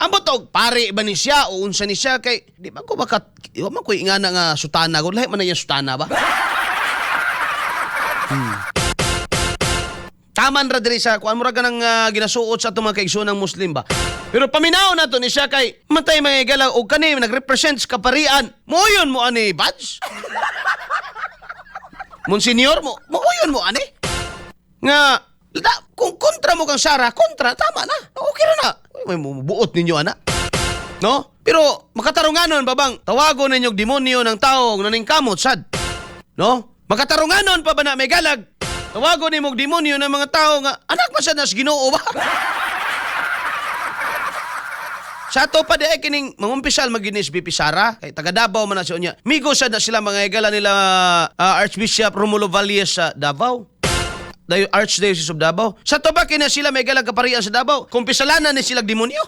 Amo to, pare ba ni siya o unsa ni siya kay di ba ko ingana nga sutana ko lahi man na yung sutana ba? Taman ra diri sa kuan mura ganang ginasuot sa atong mga kaigsoonang Muslim ba. Pero paminaw na to ni siya kay matay mga igala og kani nagrepresent sa kaparian. Moyon mo ani badge. Monsignor mo, moyon mo ani. Nga kung kontra mo kang Sara, kontra tama na. Okay ra na. May buot ninyo ana. No? Pero makatarunganon ba bang tawagon ninyo demonyo ng tao nga naningkamot sad? No? Makatarunganon pa ba na may galag? Tawagon ni mong demonyo ng mga tao nga anak masad na sa Ginoo ba? Sa ato pa di ay kining mangumpisal maginis BP Sara kay taga Davao man na siya niya. Migo sad na sila mga igala nila Archbishop Romulo Valles sa Davao. Dayo Archdiocese of Davao. Sa to ba kina sila may galang kaparian sa Davao? Kumpisalanan ni sila demonyo.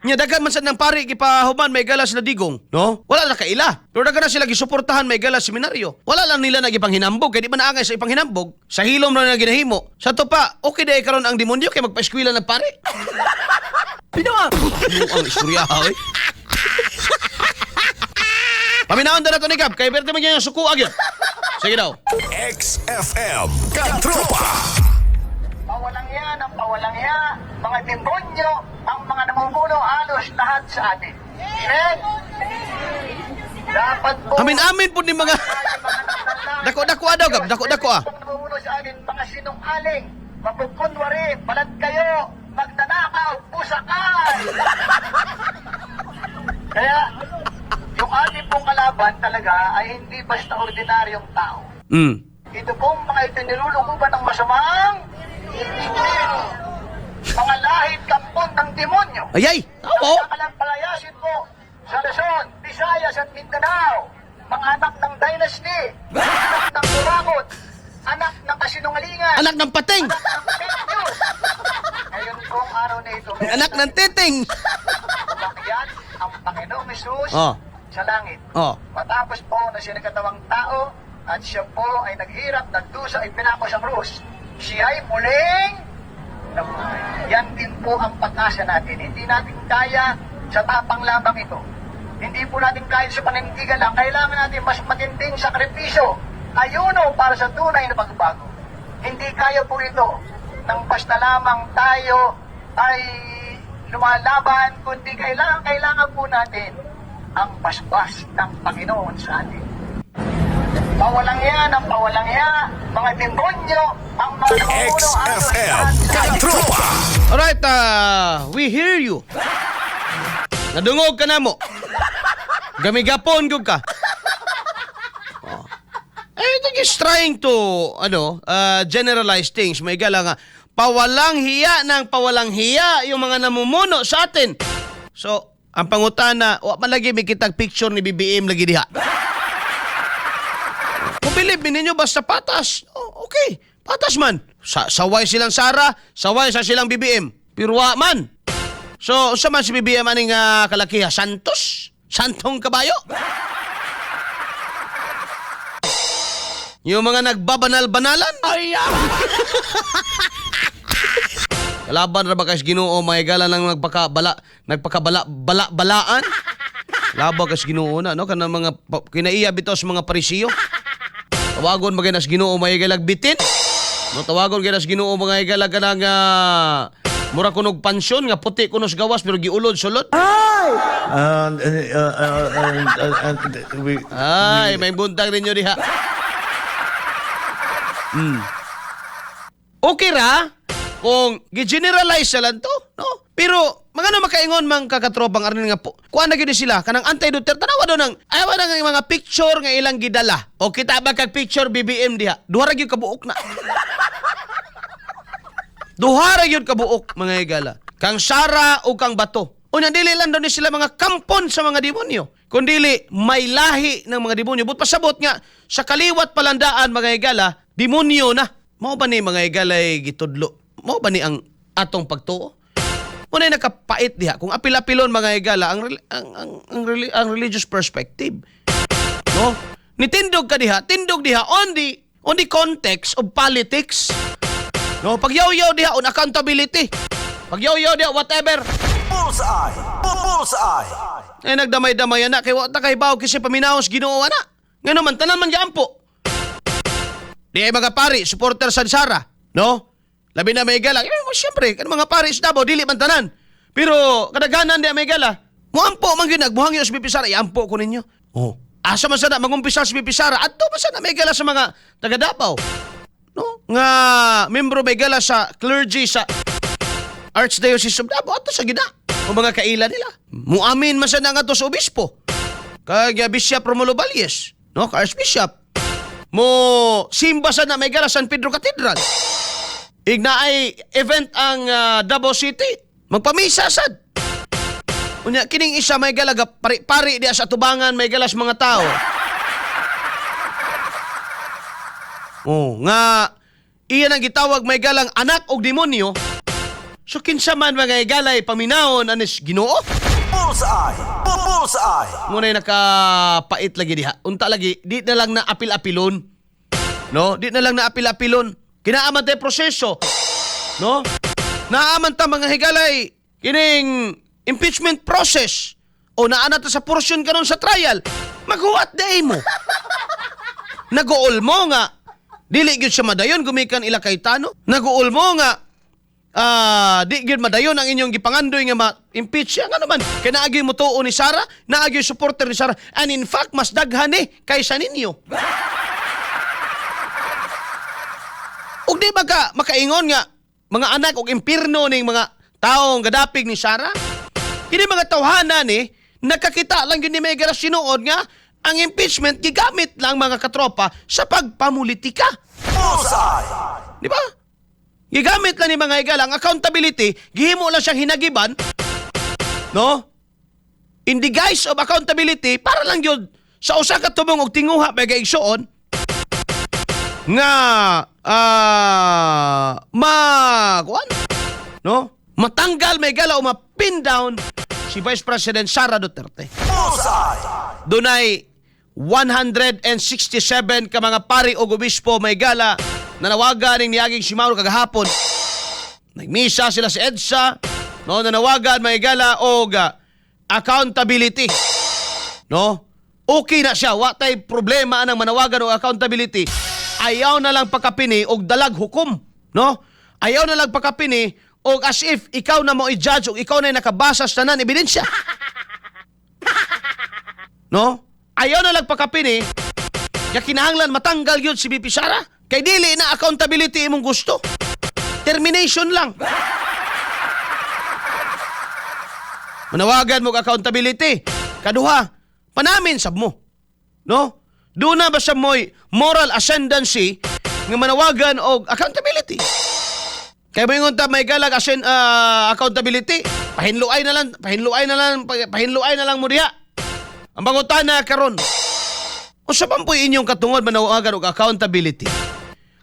Nya dagan man sad ng pari gipahuman may gala sila digong, no? Wala na kaila. Pero dagan na sila gisuportahan may gala seminaryo. Wala lang nila nagipanghinambog kay di ba naangay sa ipanghinambog? Sa hilom na ginahimo. Sa to pa, okay day karon ang demonyo kay magpa-eskwela ng pari. Pinawa. Ang istorya ay. Paminaon na to ni Gab kay berte man yung suko agyon. Sige daw. XFM Katropa. Pawalang yan ang pawalang yan. Mga demonyo, ang mga namumuno halos lahat sa atin. Amen? Dapat po... Amin-amin po ni mga... Dako-dako daw, Gab. Dako-dako ah. Ang namumuno sa atin, mga sinungaling, mapagkunwari, balat kayo, magnanakaw, pusakal. Kaya, yung ating pong kalaban talaga ay hindi basta ordinaryong tao. Ito pong mga itinilulukuban ng masamang espiritu. Mga lahit kampon ng demonyo. Ayay! Oo! Palayasin po sa Luzon, Visayas at Mindanao. Mga anak ng dynasty, anak ng turakot, anak ng kasinungalingan, Anak ng pating! anak ng fake news. Ngayon pong araw na ito, Anak ng titing! yan ang Panginoong Jesus Oh. sa langit. Oh. Matapos po na siya nagkatawang tao at siya po ay naghirap, nagdusa, ay pinako sa krus. Siya ay muling nabuhay. Yan din po ang pag-asa natin. Hindi natin kaya sa tapang labang ito. Hindi po natin kaya sa panindigan lang. Kailangan natin mas matinding sakripisyo, ayuno para sa tunay na pagbabago. Hindi kaya po ito nang basta lamang tayo ay lumalaban, kundi kailangan po natin ang basbas ng Panginoon sa atin. Pawalang yan ang pawalang yan. Mga demonyo, ang mga namumuno XFM Katropa. Alright, we hear you. Nadungog ka na mo. Gamigapon gud ka. Oh. I think he's trying to, generalize things. May gala nga, pawalang hiya yung mga namumuno sa atin. So, ang pangutana, wa man lagi may kitag picture ni BBM lagi diha. Kung bilib ninyo basta patas. Oh, okay, patas man. Saway silang Sara, saway sa silang BBM. Pero wa man. So, sa man si BBM aning kalakiha? Santos? Santong kabayo? Yung mga nagbabanal-banalan? Ay, kalaban ra ba kas Ginoo may gala lang nagpakabala-balaan? Laba kas Ginoo na no kana mga kinaiya bitaw sa mga parisiyo. Tawagon magay nas Ginoo may galag bitin. No tawagon gyud nas Ginoo mga galag kanang mura kunog pansyon nga puti kunos gawas pero giulod sulod. Ay, may buntag ninyo diha. Okay ra kung gi-generalize sa lang to, no? Pero mga makaingon mang kakatropang arnin nga po. Kuan na gyud sila kanang anti-Duterte tanawa do nang ayaw nang mga picture nga ilang gidala. O kita ba kag picture BBM diha? Duha ra gyud kabuok na. Duha ra gyud kabuok mga igala. Kang Sara o kang Bato. Unya dili lang daw ni sila mga kampon sa mga demonyo. Kundili may lahi ng mga demonyo. But pasabot nga sa kaliwat palandaan mga igala, demonyo na. Mao ba ni mga igala gitudlo? Mao ba ni ang atong pagtuo? Muna nakapait diha kung apil-apilon mga igala ang religious perspective. No? Nitindog ka diha, tindog diha on the context of politics. No, pag yaw-yaw diha on accountability. Pagyaw-yaw dia, whatever. Bullseye. Bullseye. Eh, nagdamay-damay na. Kaya wata kay baw kasi paminahos ginoo na. Nga naman, tanan man gyampo. Di ay mga pari, supporter sa Sara. No? Labi na may gala. Siyempre, kan mga pari sa Davao, dili man tanan. Pero, kadaghanan di may gala. Muampo, man ginag, muhangyo sa Bibi Sara. Iampo ko ninyo. Oh. Asa man sana, magumpisa sa Bibi Sara. At to man sana may gala sa mga taga Davao. No? Nga, membro may gala sa clergy sa Archdiocese of Davao. At to sa gina. O mga kaila nila. Muamin man sana nga to sa obispo. Kaya Bishop Romulo Valles. No? Ka-Archbishop. Mo simba sana may gala San Pedro Cathedral. Igna ay event ang Davao City. Magpamisa sad. Unya kining isa may galaga pari-pari diya sa tubangan may galas mga tao. Oh, nga iyan ang gitawag may galang anak og demonyo. So kinsa man mga galay paminawon anis Ginoo? Bullseye. Bullseye. Ngunay nakapait lagi diha. Unta lagi di na lang na apil-apilon. No? Di na lang na apil-apilon. Kinaaman tayo proseso. No? Naaman ta mga higalay kining impeachment process o naana ta sa portion karon sa trial. Maghuwat day mo. Naguol mo nga dili gyud siya madayon gumikan ila kay Tano. Naguol mo nga di gyud madayon ang inyong gipangandoy nga ma-impeach siya. Nga naman, kaya naagyoy mo tuo ni Sara, naagyoy supporter ni Sara, and in fact, mas daghan kaysa ninyo. Ug di ba ka makaingon nga, mga anak og impirno ning mga taong gadapig ni Sara? Kini mga tawhana ni, nakakita lang yun ni Megara sinuod nga, ang impeachment gigamit lang mga katropa sa pagpamulitika. Bullseye. Di ba? Gigamit lang ni mga higala ang accountability, gihimo lang siyang hinagiban, no? In the guise of accountability, para lang yun sa usa ka tubong og tinguha pa gaigsuon nga kuan, no? Matanggal may gala o ma-pin down si Vice President Sara Duterte. Bullseye. Dunay 167 ka mga pari o obispo may gala nanawagan ng niyaging si Mauro kagahapon. Nagmisa sila si EDSA, no, nanawagan may gala og accountability. No? Okay na siya, wa tay problema anang manawagan og accountability. Ayaw na lang pakapini og dalag hukom, no? Ayaw na lang pakapini og as if ikaw na mo i-judge o ikaw na nakabasa sa tanan ebidensya. No? Ayaw na lang pakapini kaya kinahanglan matanggal yun si BP Sara. Kay dili na accountability imong gusto. Termination lang. Manawagan mo accountability. Kaduha, panamin sab mo. No? Doon na ba sa mo'y moral ascendancy nga manawagan og accountability? Kaya mo yung may galag accountability, pahinluay na lang mo diha. Ang bangutana karon. O sa pampoy inyong katungod manawagan og accountability.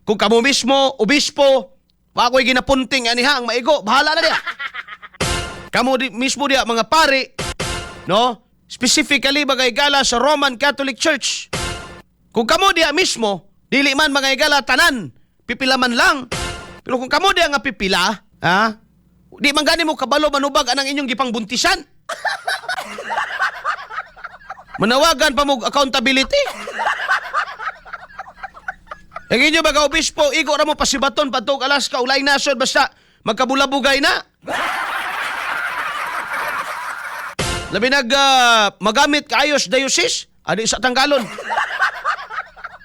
Kung kamo mismo, obispo, wako'y ginapunting aniha ang maigo, bahala na diya. Kamo mismo diya, mga pari, no? Specifically, mga igala sa Roman Catholic Church. Kung kamo diya mismo, dili man mga igala tanan, pipila man lang. Pero kung kamo diya nga pipila, di man gani mo kabalo manubag anang inyong gipangbuntisan. Manawagan pa mo accountability. Ang inyo baga obispo, igo ra mo pasibaton patog Alaska, ulay nasod basta magkabulabugay na. Labi magamit kaayos diocese, adi sa tanggalon.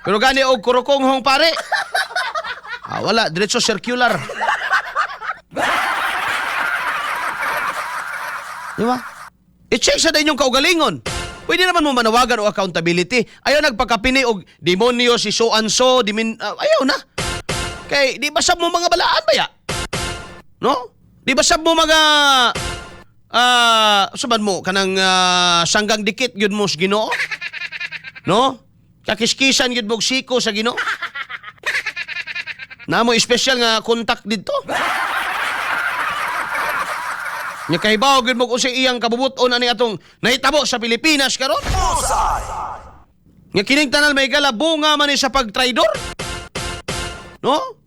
Pero gani og kurukonghong pare. Wala, diretso circular. Di ba? I-check sa inyong kaugalingon. Pwede naman mo manawagan o accountability. Ayaw nagpakapini og demonyo si so-and-so. Ayaw na. Kay, di ba sab mo mga balaan ba ya? No? Di ba sab mo mga... saban mo, kanang sanggang dikit yun mo sa Ginoo? No? Kakiskisan yun mo siko sa Ginoo? Na mo special nga kontak dito? Nya kahibaw gyud mo usay iyang kabubuton ani atong nahitabo sa Pilipinas karon. Bullseye. Nya kining tanan may gala bunga man ni sa pagtraidor. No?